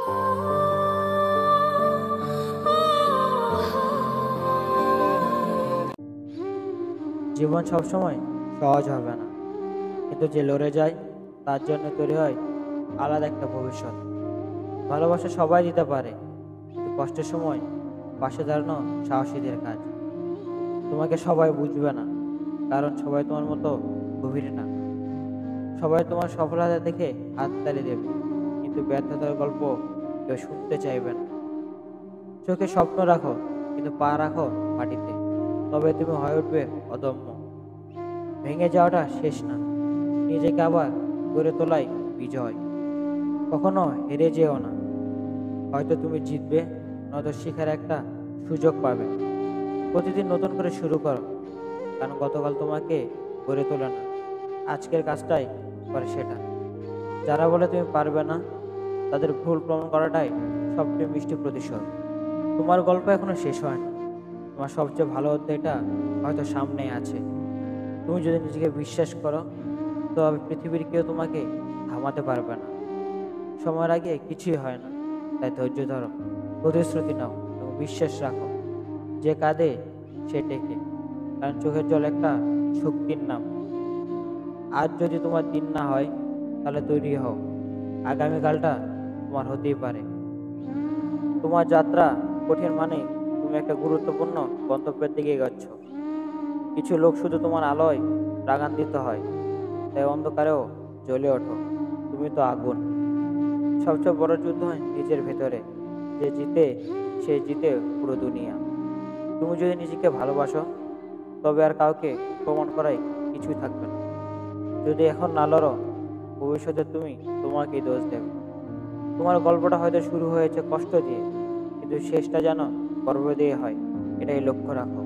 জীবন সবসময় সহজ হবে না, কিন্তু যে লড়ে যায় তার জন্য তৈরি হয় আলাদা একটা ভবিষ্যৎ। ভালোবাসা সবাই দিতে পারে, কিন্তু কষ্টের সময় পাশে দাঁড়ানো সাহসীদের কাজ। তোমাকে সবাই বুঝবে না, কারণ সবাই তোমার মতো গভীর না। সবাই তোমার সফলতা দেখে হাততালি দেবে, কিন্তু ব্যর্থতার গল্প কেউ শুনতে চাইবে না। চোখে স্বপ্ন রাখো, কিন্তু পা রাখো মাটিতে, তবে তুমি হয়ে উঠবে অদম্য। ভেঙে যাওয়াটা শেষ না, নিজেকে আবার গড়ে তোলাই বিজয়। কখনো হেরে যেও না, হয়তো তুমি জিতবে, নয়তো শিখার একটা সুযোগ পাবে। প্রতিদিন নতুন করে শুরু করো, কারণ গতকাল তোমাকে গড়ে তোলে না, আজকের কাজটাই করে সেটা। যারা বলে তুমি পারবে না, তাদের ভুল প্রমাণ করাটাই সবচেয়ে মিষ্টি প্রতিশোধ। তোমার গল্প এখনো শেষ হয়নি, তোমার সবচেয়ে ভালো অধ্যায়টা হয়তো সামনেই আছে। তুমি যদি নিজেকে বিশ্বাস করো, তবে পৃথিবীর কেউ তোমাকে থামাতে পারবে না। সময়ের আগে কিছুই হয় না, তাই ধৈর্য ধরো, প্রতিশ্রুতি নাও এবং বিশ্বাস রাখো। যে কাঁদে সে টেকে, কারণ চোখের জল একটা শক্তির নাম। আজ যদি তোমার দিন না হয়, তাহলে তৈরি হও, আগামীকালটা তোমার হতেই পারে। তোমার যাত্রা কঠিন মানে তুমি একটা গুরুত্বপূর্ণ গন্তব্যের দিকে এগোচ্ছ। কিছু লোক শুধু তোমার আলোয় রাগান্বিত হয়, তাই অন্ধকারেও জ্বলে ওঠো। তুমি তো আগুন। সবচেয়ে বড় যুদ্ধ হয় নিজের ভেতরে, যে জিতে সে জিতে পুরো দুনিয়া। তুমি যদি নিজেকে ভালোবাসো, তবে আর কাউকে প্রমাণ করাই কিছুই থাকবে না। যদি এখন না লড়ো, ভবিষ্যতে তুমি তোমাকেই দোষ দেবে। তোমার গল্পটা হয়তো শুরু হয়েছে কষ্ট দিয়ে, কিন্তু শেষটা যেন গর্ব দিয়ে হয়, এটাই লক্ষ্য রাখো।